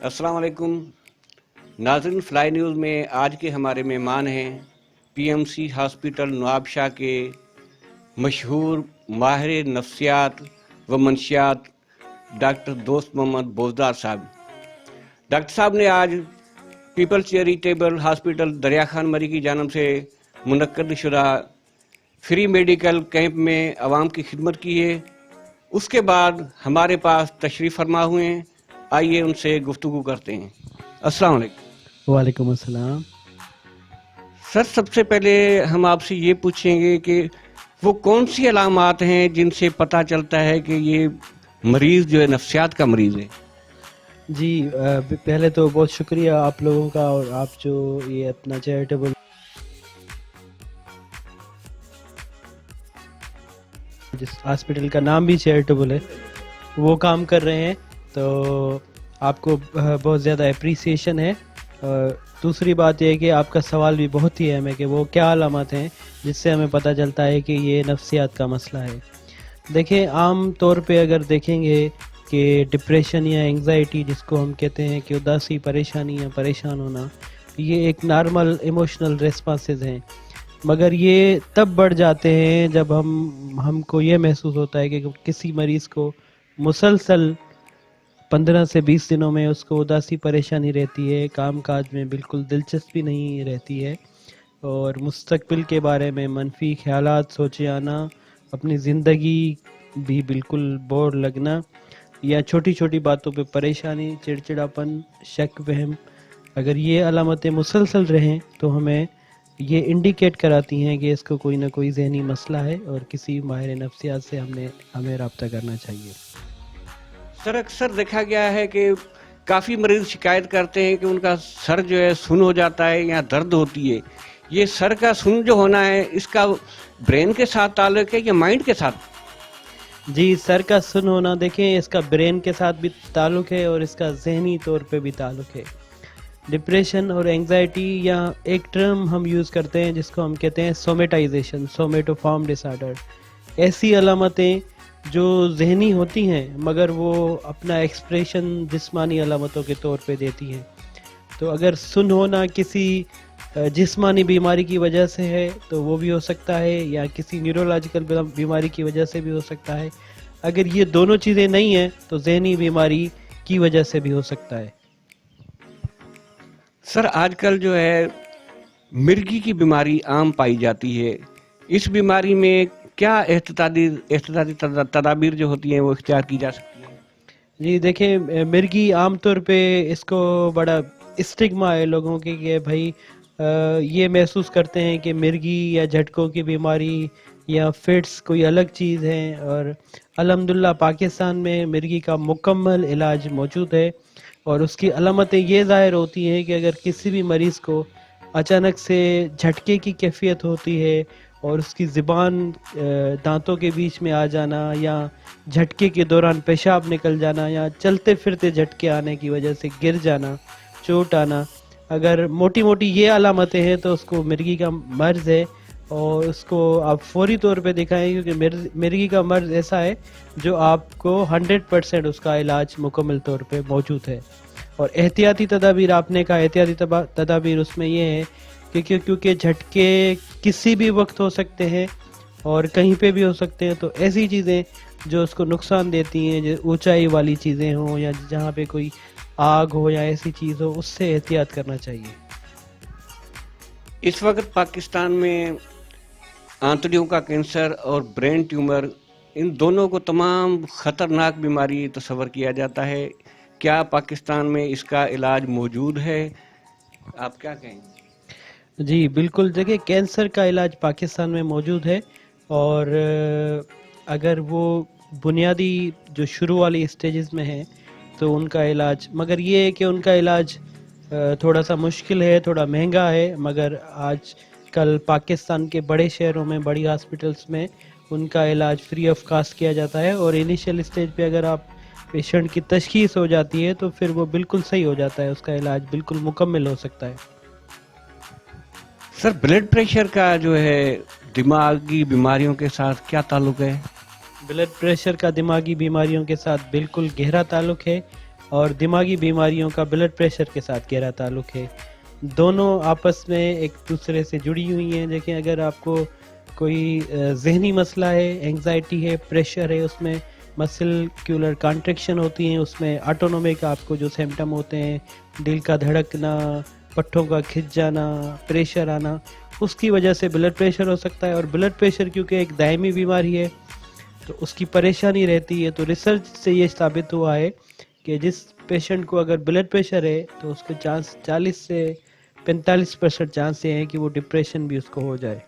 अस्सलाम वालेकुम नाज़रीन, फ्लाई न्यूज़ में आज के हमारे मेहमान हैं पीएमसी हॉस्पिटल नवाबशाह के मशहूर माहिर नफ्सियात व मंशियात डॉक्टर दोस्त मोहम्मद बोजदार साहब। डॉक्टर साहब ने आज पीपल्स चैरिटेबल हॉस्पिटल दरिया खान मरी की जानब से मुनक्कद शुदा फ्री मेडिकल कैंप में आवाम की खिदमत की है। उसके बाद हमारे पास तशरीफ़ फरमा हुए हैं, आइए उनसे गुफ्तगू करते हैं। अस्सलाम वालेकुम। वालेकुम अस्सलाम। सर, सबसे पहले हम आपसे ये पूछेंगे कि वो कौन सी अलामात हैं जिनसे पता चलता है कि ये मरीज़ जो है नफ्सियात का मरीज़ है। जी पहले तो बहुत शुक्रिया आप लोगों का, और आप जो ये अपना चैरिटेबल जिस हॉस्पिटल का नाम भी चैरिटेबल है वो काम कर रहे हैं, तो आपको बहुत ज़्यादा अप्रिसिएशन है। दूसरी बात यह है कि आपका सवाल भी बहुत ही अहम है कि वो क्या अलामत हैं जिससे हमें पता चलता है कि ये नफ्सियात का मसला है। देखें, आम तौर पे अगर देखेंगे कि डिप्रेशन या एंग्जाइटी जिसको हम कहते हैं कि उदासी, परेशानी या परेशान होना, ये एक नॉर्मल इमोशनल रेस्पॉन्सेज हैं, मगर ये तब बढ़ जाते हैं जब हमको ये महसूस होता है कि किसी मरीज़ को मुसलसल 15 से 20 दिनों में उसको उदासी परेशानी रहती है, काम काज में बिल्कुल दिलचस्पी नहीं रहती है, और मुस्तकबिल के बारे में मनफी ख्यालात सोचे आना, अपनी ज़िंदगी भी बिल्कुल बोर लगना, या छोटी छोटी बातों पे परेशानी, चिड़चिड़ापन, शक, वहम। अगर ये अलामतें मुसलसल रहें तो हमें ये इंडिकेट कराती हैं कि इसको कोई ना कोई ज़हनी मसला है और किसी माहिर नफ्सियात से हमें रब्ता करना चाहिए। सर, अक्सर देखा गया है कि काफ़ी मरीज़ शिकायत करते हैं कि उनका सर जो है सुन हो जाता है या दर्द होती है। ये सर का सुन जो होना है, इसका ब्रेन के साथ ताल्लुक है या माइंड के साथ? जी, सर का सुन होना, देखें, इसका ब्रेन के साथ भी ताल्लुक है और इसका जहनी तौर पे भी ताल्लुक है। डिप्रेशन और एंग्जाइटी, या एक टर्म हम यूज़ करते हैं जिसको हम कहते हैं सोमेटाइजेशन, सोमेटोफॉर्म डिसऑर्डर। ऐसी अलामतें जो जहनी होती हैं मगर वो अपना एक्सप्रेशन जिस्मानी अलामतों के तौर पे देती हैं। तो अगर सुन होना किसी जिस्मानी बीमारी की वजह से है तो वो भी हो सकता है, या किसी न्यूरोलॉजिकल बीमारी की वजह से भी हो सकता है। अगर ये दोनों चीज़ें नहीं हैं तो जहनी बीमारी की वजह से भी हो सकता है। सर, आजकल जो है मिर्गी की बीमारी आम पाई जाती है। इस बीमारी में क्या एहतियाती तदाबीर जो होती हैं वो इख्तियार की जा सकती है? जी देखें, मिर्गी आम तौर पे इसको बड़ा स्टिग्मा है लोगों के कि भाई ये महसूस करते हैं कि मिर्गी या झटकों की बीमारी या फिट्स कोई अलग चीज़ है, और अल्हम्दुलिल्लाह पाकिस्तान में मिर्गी का मुकम्मल इलाज मौजूद है। और उसकी अलामतें ये ज़ाहिर होती हैं कि अगर किसी भी मरीज़ को अचानक से झटके की कैफियत होती है और उसकी ज़ुबान दांतों के बीच में आ जाना, या झटके के दौरान पेशाब निकल जाना, या चलते फिरते झटके आने की वजह से गिर जाना, चोट आना, अगर मोटी मोटी ये अलामतें हैं तो उसको मिर्गी का मर्ज़ है, और उसको आप फौरी तौर पे दिखाएं, क्योंकि मिर्गी का मर्ज़ ऐसा है जो आपको 100% उसका इलाज मुकम्मल तौर पे मौजूद है। और एहतियाती तदाबीर, आपने कहा एहतियाती तदाबीर, उसमें ये है कि क्योंकि झटके किसी भी वक्त हो सकते हैं और कहीं पे भी हो सकते हैं, तो ऐसी चीज़ें जो उसको नुकसान देती हैं, जो ऊंचाई वाली चीज़ें हों या जहाँ पे कोई आग हो या ऐसी चीज़ हो, उससे एहतियात करना चाहिए। इस वक्त पाकिस्तान में आंतड़ियों का कैंसर और ब्रेन ट्यूमर, इन दोनों को तमाम ख़तरनाक बीमारी तस्वर किया जाता है। क्या पाकिस्तान में इसका इलाज मौजूद है? आप क्या कहेंगे? जी बिल्कुल, देखिए, कैंसर का इलाज पाकिस्तान में मौजूद है, और अगर वो बुनियादी जो शुरू वाली स्टेजेस में है तो उनका इलाज, मगर ये है कि उनका इलाज थोड़ा सा मुश्किल है, थोड़ा महंगा है, मगर आज कल पाकिस्तान के बड़े शहरों में, बड़ी हॉस्पिटल्स में उनका इलाज फ्री ऑफ कास्ट किया जाता है। और इनिशियल स्टेज पे अगर आप पेशेंट की तशखीस हो जाती है तो फिर वो बिल्कुल सही हो जाता है, उसका इलाज बिल्कुल मुकम्मल हो सकता है। सर, ब्लड प्रेशर का जो है दिमागी बीमारियों के साथ क्या ताल्लुक है? ब्लड प्रेशर का दिमागी बीमारियों के साथ बिल्कुल गहरा ताल्लुक है, اور دماغی بیماریوں کا بلڈ پریشر کے ساتھ گہرا تعلق ہے. دونوں آپس میں ایک دوسرے سے جڑی ہوئی ہیں. دیکھیں اگر آپ کو کوئی ذہنی مسئلہ ہے, اینگزائٹی ہے, پریشر ہے, اس میں مسلکیولر کانٹریکشن ہوتی ہیں, اس میں آٹونومک آپ کو جو سمٹم ہوتے ہیں, دل کا دھڑکنا, پٹھوں کا کھنچ جانا, پریشر آنا, اس کی وجہ سے بلڈ پریشر ہو سکتا ہے. اور بلڈ پریشر کیونکہ ایک دائمی بیماری ہے تو اس کی پریشانی رہتی ہے. تو ریسرچ سے یہ ثابت ہوا ہے کہ جس پیشنٹ کو اگر بلڈ پریشر ہے تو اس کے چانس 40 سے 45% چانس یہ ہیں کہ وہ ڈپریشن بھی اس کو ہو جائے.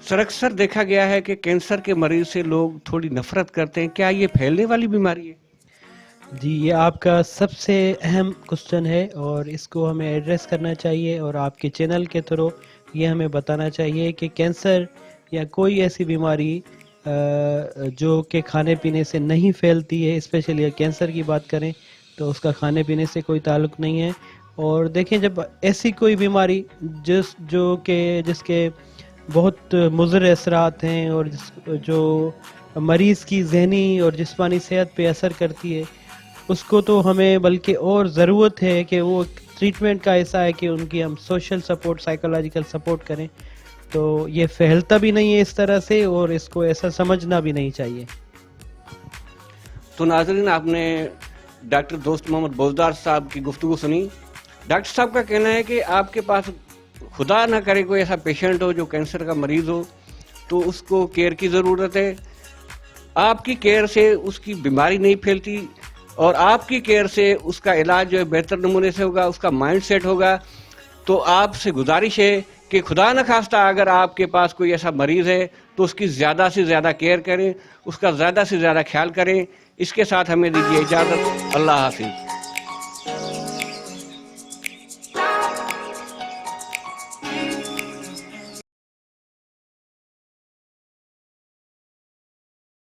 سر اکثر دیکھا گیا ہے کہ کینسر کے مریض سے لوگ تھوڑی نفرت کرتے ہیں, کیا یہ پھیلنے والی بیماری ہے؟ جی, یہ آپ کا سب سے اہم کوسچن ہے اور اس کو ہمیں ایڈریس کرنا چاہیے, اور آپ کے چینل کے تھرو یہ ہمیں بتانا چاہیے کہ کینسر یا کوئی ایسی بیماری جو کہ کھانے پینے سے نہیں پھیلتی ہے, اسپیشلی کینسر کی بات کریں تو اس کا کھانے پینے سے کوئی تعلق نہیں ہے. اور دیکھیں جب ایسی کوئی بیماری جس کے بہت مضر اثرات ہیں اور جو مریض کی ذہنی اور جسمانی صحت پہ اثر کرتی ہے, اس کو تو ہمیں بلکہ اور ضرورت ہے کہ وہ ٹریٹمنٹ کا ایسا ہے کہ ان کی ہم سوشل سپورٹ, سائیکولوجیکل سپورٹ کریں. تو یہ پھیلتا بھی نہیں ہے اس طرح سے, اور اس کو ایسا سمجھنا بھی نہیں چاہیے. تو ناظرین, آپ نے ڈاکٹر دوست محمد بوزدار صاحب کی گفتگو سنی. ڈاکٹر صاحب کا کہنا ہے کہ آپ کے پاس خدا نہ کرے کوئی ایسا پیشنٹ ہو جو کینسر کا مریض ہو تو اس کو کیئر کی ضرورت ہے. آپ کی کیئر سے اس کی بیماری نہیں پھیلتی, اور آپ کی کیئر سے اس کا علاج جو ہے بہتر نمونے سے ہوگا, اس کا مائنڈ سیٹ ہوگا. تو آپ سے گزارش ہے کہ خدا نہ خواستہ اگر آپ کے پاس کوئی ایسا مریض ہے تو اس کی زیادہ سے زیادہ کیئر کریں, اس کا زیادہ سے زیادہ خیال کریں. اس کے ساتھ ہمیں دیجیے اجازت. اللہ حافظ.